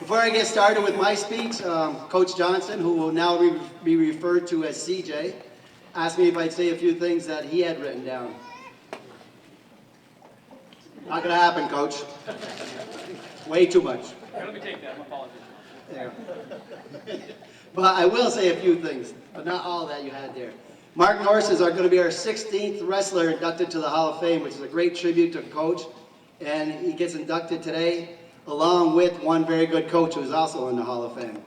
Before I get started with my speech, Coach Johnson, who will now be referred to as CJ, asked me if I'd say a few things that he had written down. Not gonna happen, Coach. Way too much. Let me take that. I'm a politician. There. But I will say a few things, but not all that you had there. Mark Nourse is going to be our 16th wrestler inducted to the Hall of Fame, which is a great tribute to Coach. And he gets inducted today, along with one very good coach who is also in the Hall of Fame.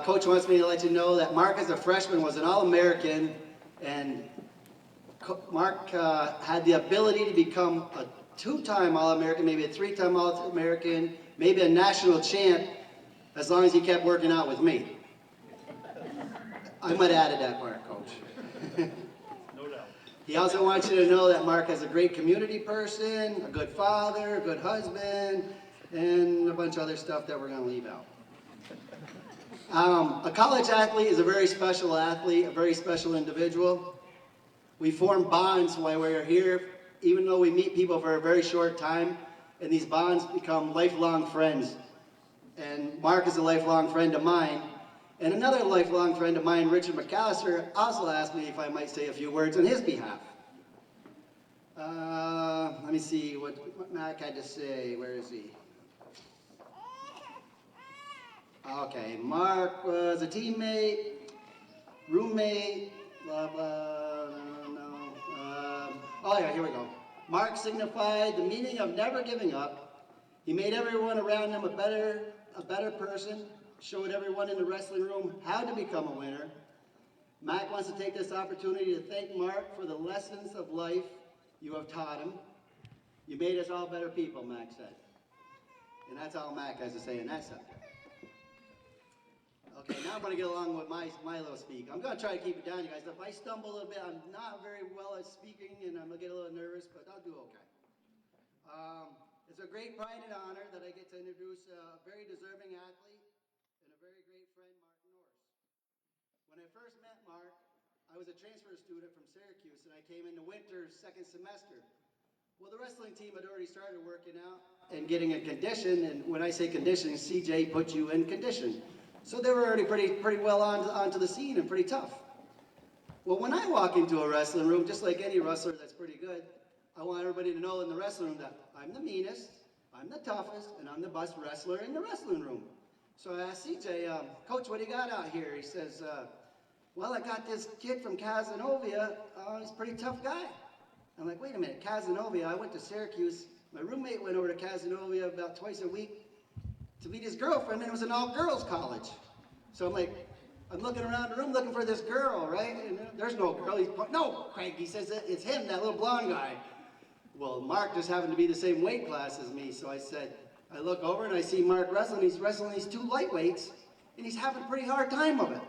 Coach wants me to let you know that Mark, as a freshman, was an All-American, and Mark had the ability to become a two-time All-American, maybe a three-time All-American, maybe a national champ, as long as he kept working out with me. I might have added that part, Coach. No doubt. He also wants you to know that Mark is a great community person, a good father, a good husband, and a bunch of other stuff that we're going to leave out. A college athlete is a very special athlete, a very special individual. We form bonds while we're here, even though we meet people for a very short time, and these bonds become lifelong friends. And Mark is a lifelong friend of mine. And another lifelong friend of mine, Richard McAllister, also asked me if I might say a few words on his behalf. Let me see what Mac had to say. Where is he? Okay, Mark was a teammate, roommate, blah, blah, no. Oh yeah, here we go. Mark signified the meaning of never giving up. He made everyone around him a better person, showed everyone in the wrestling room how to become a winner. Mac wants to take this opportunity to thank Mark for the lessons of life you have taught him. You made us all better people, Mac said. And that's all Mac has to say in that subject. Okay, now I'm going to get along with my little speak. I'm going to try to keep it down, you guys. If I stumble a little bit, I'm not very well at speaking, and I'm going to get a little nervous, but I'll do okay. It's a great pride and honor that I get to introduce a very deserving athlete and a very great friend, Mark Nourse. When I first met Mark, I was a transfer student from Syracuse, and I came in the winter's second semester. Well, the wrestling team had already started working out and getting in condition, and when I say conditioning, CJ put you in condition. So they were already pretty well onto the scene and pretty tough. Well, when I walk into a wrestling room, just like any wrestler that's pretty good, I want everybody to know in the wrestling room that I'm the meanest, I'm the toughest, and I'm the best wrestler in the wrestling room. So I asked CJ, Coach, what do you got out here? He says, well, I got this kid from Casanova. He's a pretty tough guy. I'm like, wait a minute, Casanova? I went to Syracuse. My roommate went over to Casanova about twice a week to meet his girlfriend, and it was an all-girls college. So I'm looking around the room looking for this girl, right? And there's no girl. No, Craig, he says, it's him, that little blonde guy. Well, Mark just happened to be the same weight class as me, so I said, I look over and I see Mark wrestling. He's wrestling these two lightweights, and he's having a pretty hard time of it.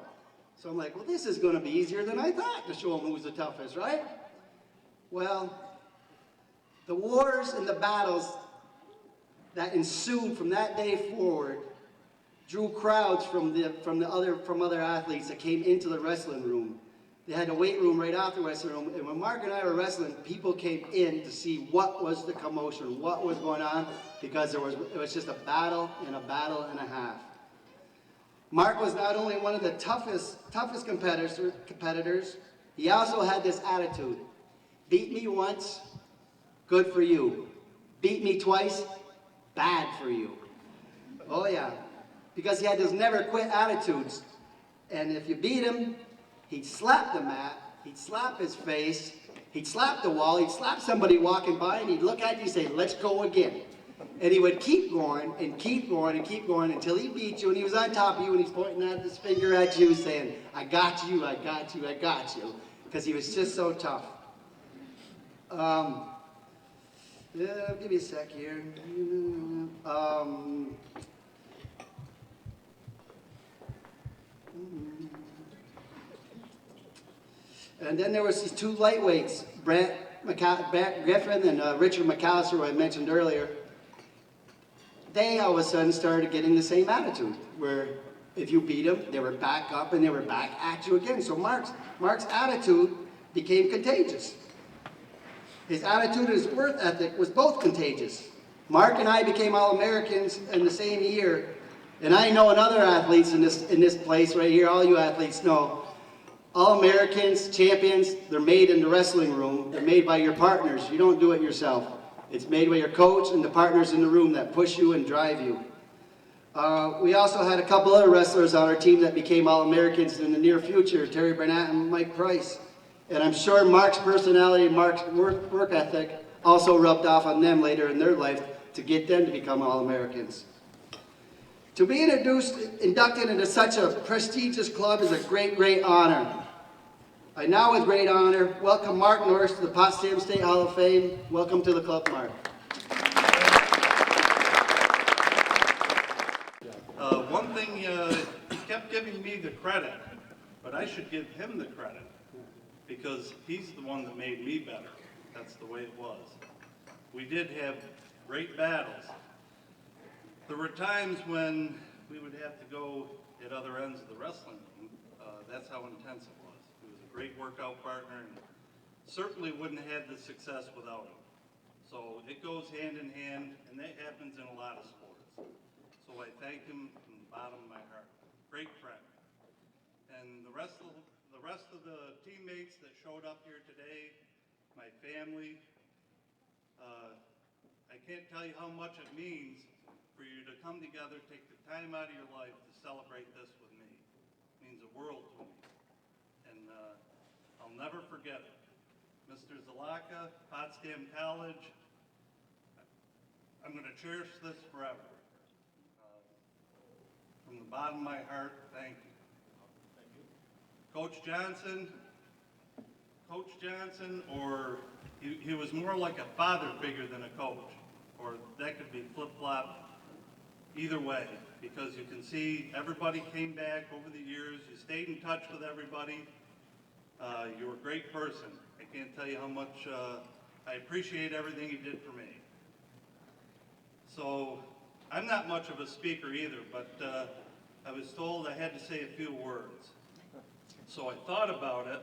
So I'm like, well, this is going to be easier than I thought to show him who's the toughest, right? Well, the wars and the battles that ensued from that day forward drew crowds from other athletes that came into the wrestling room. They had a weight room right off the wrestling room, and when Mark and I were wrestling, people came in to see what was the commotion, what was going on, because it was just a battle and a half. Mark was not only one of the toughest competitors, he also had this attitude. Beat me once, good for you. Beat me twice, bad for you. Oh yeah, because he had this never quit attitudes. And if you beat him, he'd slap the mat, he'd slap his face, he'd slap the wall, he'd slap somebody walking by, and he'd look at you and say, let's go again. And he would keep going and keep going and keep going until he beat you, and he was on top of you, and he's pointing out his finger at you saying, I got you, I got you, I got you. Because he was just so tough. Give me a sec here. And then there was these two lightweights, Brent Griffin and Richard McAllister, who I mentioned earlier. They all of a sudden started getting the same attitude, where if you beat them, they were back up and they were back at you again. So Mark's attitude became contagious. His attitude and his work ethic was both contagious. Mark and I became All-Americans in the same year, and I know other athletes in this place right here, all you athletes know, All-Americans, champions, they're made in the wrestling room. They're made by your partners. You don't do it yourself. It's made by your coach and the partners in the room that push you and drive you. We also had a couple other wrestlers on our team that became All-Americans in the near future, Terry Burnett and Mike Price. And I'm sure Mark's personality and Mark's work ethic also rubbed off on them later in their life to get them to become All-Americans. To be inducted into such a prestigious club is a great, great honor. I now, with great honor, welcome Mark Nourse to the Potsdam State Hall of Fame. Welcome to the club, Mark. One thing, he kept giving me the credit, but I should give him the credit because he's the one that made me better. That's the way it was. We did have great battles. There were times when we would have to go at other ends of the wrestling room. That's how intense it was. He was a great workout partner and certainly wouldn't have had the success without him. So it goes hand in hand, and that happens in a lot of sports. So I thank him from the bottom of my heart. Great friend. And the rest of the teammates that showed up here today, my family, I can't tell you how much it means for you to come together, take the time out of your life to celebrate this with me. It means the world to me. And I'll never forget it. Mr. Zalaka, Potsdam College, I'm going to cherish this forever. From the bottom of my heart, thank you. Thank you. Coach Johnson, or he was more like a father figure than a coach, or that could be flip-flop either way, because you can see everybody came back over the years, you stayed in touch with everybody, you were a great person. I can't tell you how much I appreciate everything you did for me. So, I'm not much of a speaker either, but I was told I had to say a few words. So I thought about it.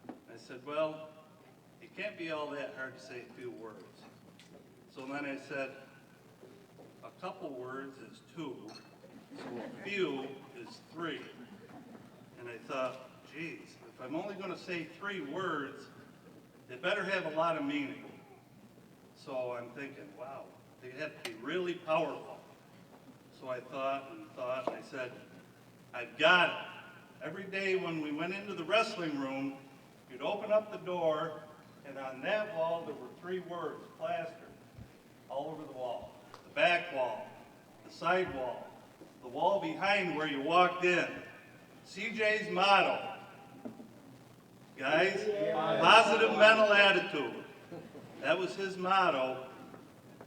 I said, well, it can't be all that hard to say a few words. So then I said, a couple words is 2, so a few is 3. And I thought, geez, if I'm only going to say 3 words, they better have a lot of meaning. So I'm thinking, wow, they have to be really powerful. So I thought and thought, and I said, I've got it. Every day when we went into the wrestling room, you'd open up the door, and on that wall there were 3 words, plastered, all over the wall. The back wall, the side wall, the wall behind where you walked in. CJ's motto, guys, positive mental attitude. That was his motto,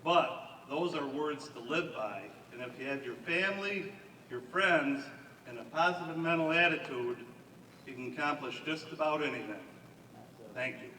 but those are words to live by. And if you have your family, your friends, and a positive mental attitude, you can accomplish just about anything. Thank you.